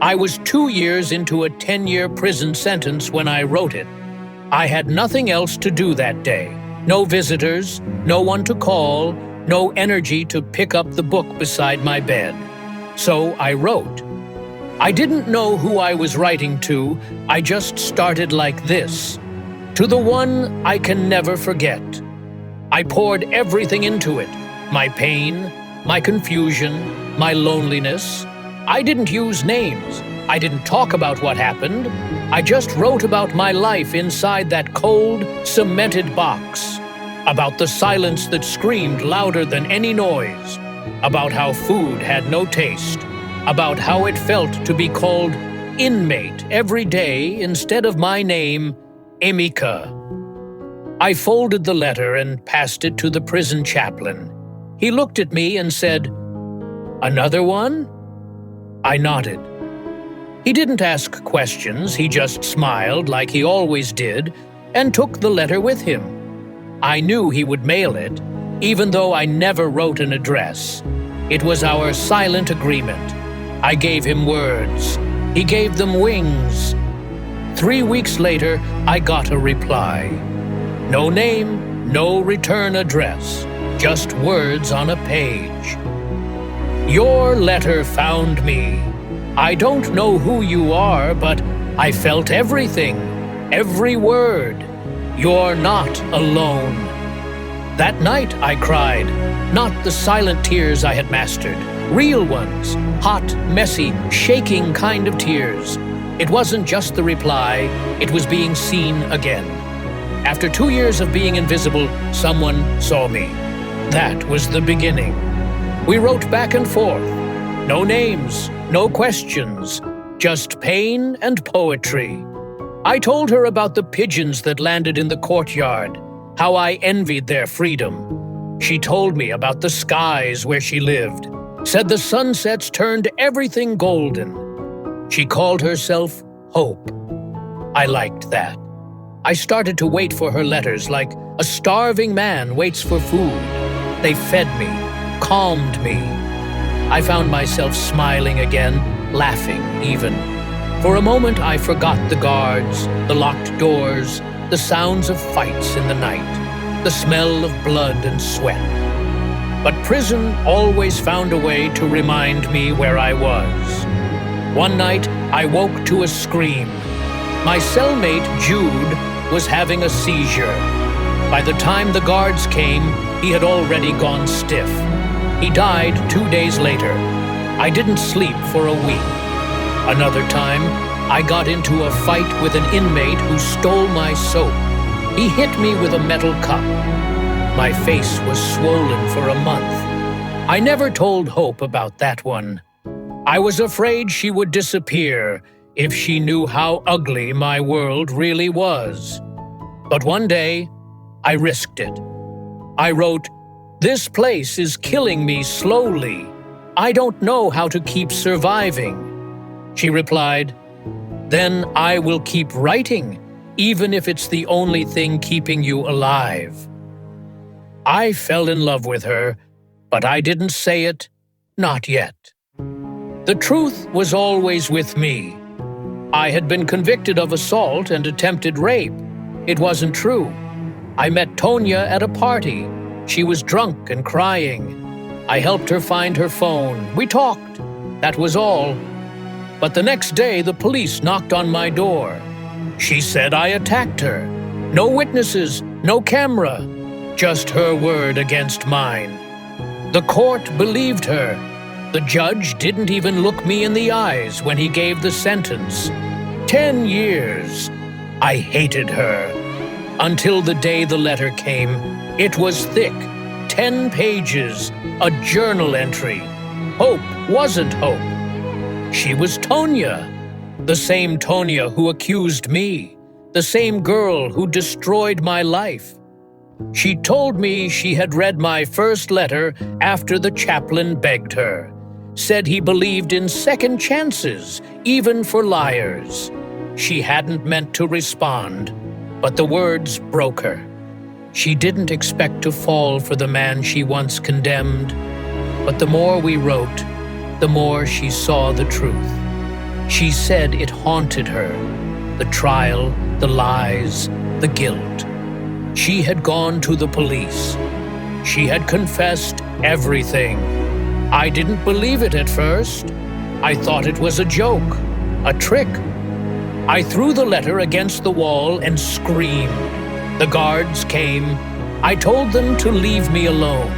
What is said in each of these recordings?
I was 2 years into a 10-year prison sentence when I wrote it. I had nothing else to do that day. No visitors, no one to call, no energy to pick up the book beside my bed. So I wrote. I didn't know who I was writing to. I just started like this. To the one I can never forget. I poured everything into it. My pain, my confusion, my loneliness. I didn't use names. I didn't talk about what happened. I just wrote about my life inside that cold, cemented box. About the silence that screamed louder than any noise. About how food had no taste. About how it felt to be called inmate every day instead of my name, Emeka. I folded the letter and passed it to the prison chaplain. He looked at me and said, "Another one?" I nodded. He didn't ask questions, he just smiled like he always did and took the letter with him. I knew he would mail it, even though I never wrote an address. It was our silent agreement. I gave him words. He gave them wings. 3 weeks later, I got a reply. No name, no return address, just words on a page. Your letter found me. I don't know who you are, but I felt everything, every word. You're not alone. That night I cried, not the silent tears I had mastered, real ones, hot, messy, shaking kind of tears. It wasn't just the reply, it was being seen again. After 2 years of being invisible, someone saw me. That was the beginning. We wrote back and forth. No names, no questions, just pain and poetry. I told her about the pigeons that landed in the courtyard, how I envied their freedom. She told me about the skies where she lived, said the sunsets turned everything golden. She called herself Hope. I liked that. I started to wait for her letters like a starving man waits for food. They fed me, calmed me. I found myself smiling again, laughing even. For a moment I forgot the guards, the locked doors, the sounds of fights in the night, the smell of blood and sweat. But prison always found a way to remind me where I was. One night I woke to a scream. My cellmate, Jude, was having a seizure. By the time the guards came, he had already gone stiff. He died 2 days later. I didn't sleep for a week. Another time, I got into a fight with an inmate who stole my soap. He hit me with a metal cup. My face was swollen for a month. I never told Hope about that one. I was afraid she would disappear if she knew how ugly my world really was. But one day, I risked it. I wrote, "This place is killing me slowly. I don't know how to keep surviving." She replied, "Then I will keep writing, even if it's the only thing keeping you alive." I fell in love with her, but I didn't say it, not yet. The truth was always with me. I had been convicted of assault and attempted rape. It wasn't true. I met Tonya at a party. She was drunk and crying. I helped her find her phone. We talked. That was all. But the next day, the police knocked on my door. She said I attacked her. No witnesses, no camera, just her word against mine. The court believed her. The judge didn't even look me in the eyes when he gave the sentence. 10 years. I hated her. Until the day the letter came. It was thick, 10 pages, a journal entry. Hope wasn't Hope. She was Tonya, the same Tonya who accused me, the same girl who destroyed my life. She told me she had read my first letter after the chaplain begged her, said he believed in second chances, even for liars. She hadn't meant to respond, but the words broke her. She didn't expect to fall for the man she once condemned, but the more we wrote, the more she saw the truth. She said it haunted her. The trial, the lies, the guilt. She had gone to the police. She had confessed everything. I didn't believe it at first. I thought it was a joke, a trick. I threw the letter against the wall and screamed. The guards came. I told them to leave me alone.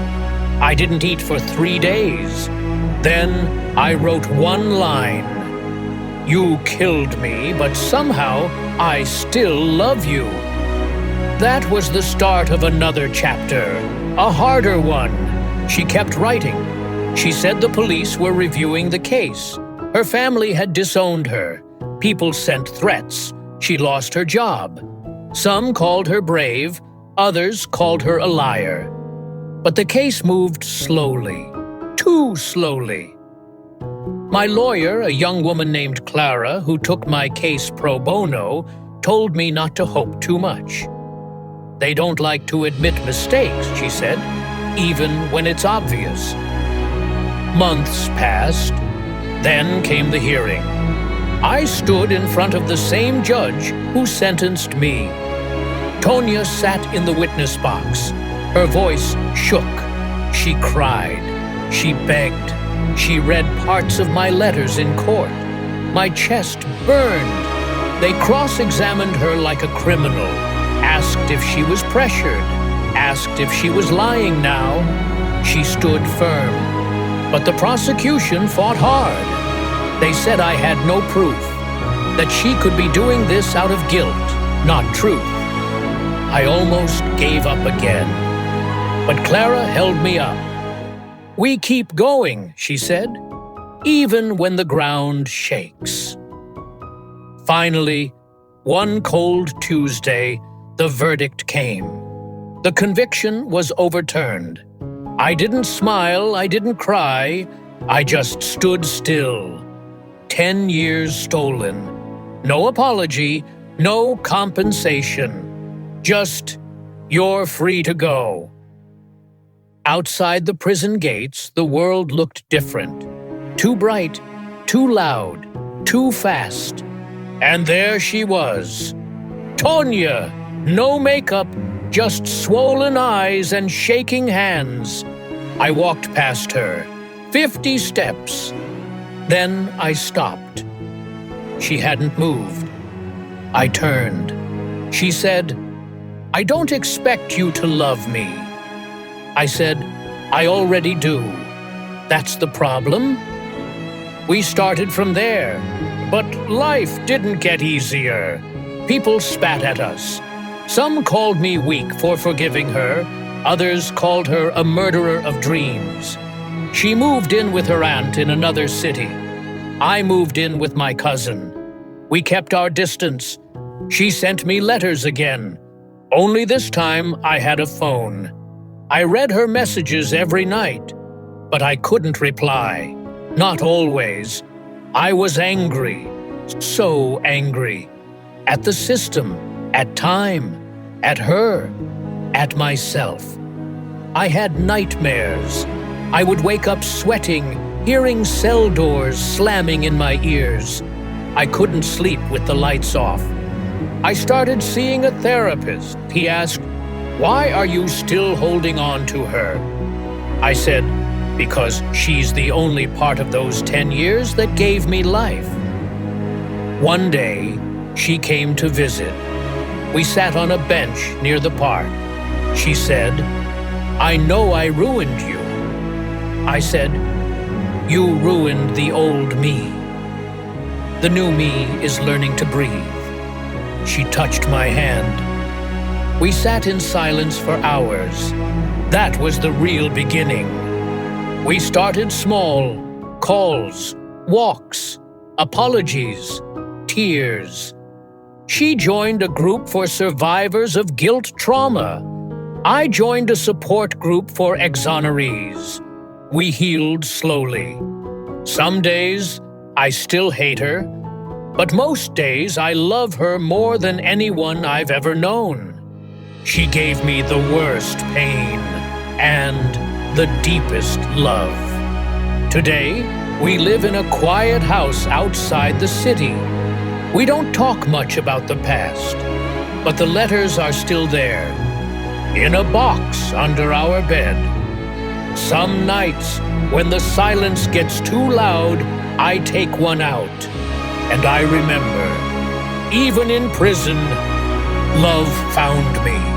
I didn't eat for 3 days. Then I wrote one line. You killed me, but somehow I still love you. That was the start of another chapter, a harder one. She kept writing. She said the police were reviewing the case. Her family had disowned her. People sent threats. She lost her job. Some called her brave, others called her a liar. But the case moved slowly, too slowly. My lawyer, a young woman named Clara, who took my case pro bono, told me not to hope too much. They don't like to admit mistakes, she said, even when it's obvious. Months passed. Then came the hearing. I stood in front of the same judge who sentenced me. Onye sat in the witness box. Her voice shook. She cried. She begged. She read parts of my letters in court. My chest burned. They cross-examined her like a criminal, asked if she was pressured, asked if she was lying now. She stood firm. But the prosecution fought hard. They said I had no proof, that she could be doing this out of guilt, not truth. I almost gave up again. But Clara held me up. We keep going, she said, even when the ground shakes. Finally, one cold Tuesday, the verdict came. The conviction was overturned. I didn't smile, I didn't cry, I just stood still. 10 years stolen. No apology, no compensation. Just, you're free to go. Outside the prison gates, the world looked different. Too bright, too loud, too fast. And there she was. Onye, no makeup, just swollen eyes and shaking hands. I walked past her, 50 steps. Then I stopped. She hadn't moved. I turned. She said, I don't expect you to love me. I said, I already do. That's the problem. We started from there, but life didn't get easier. People spat at us. Some called me weak for forgiving her. Others called her a murderer of dreams. She moved in with her aunt in another city. I moved in with my cousin. We kept our distance. She sent me letters again. Only this time I had a phone. I read her messages every night, but I couldn't reply. Not always. I was angry, so angry. At the system, at time, at her, at myself. I had nightmares. I would wake up sweating, hearing cell doors slamming in my ears. I couldn't sleep with the lights off. I started seeing a therapist. He asked, why are you still holding on to her? I said, because she's the only part of those 10 years that gave me life. One day, she came to visit. We sat on a bench near the park. She said, I know I ruined you. I said, you ruined the old me. The new me is learning to breathe. She touched my hand. We sat in silence for hours. That was the real beginning. We started small, calls, walks, apologies, tears. She joined a group for survivors of guilt trauma. I joined a support group for exonerees. We healed slowly. Some days, I still hate her, but most days I love her more than anyone I've ever known. She gave me the worst pain and the deepest love. Today, We live in a quiet house outside the city. We don't talk much about the past, but the letters are still there, in a box under our bed. Some nights, when the silence gets too loud, I take one out, and I remember, even in prison, love found me.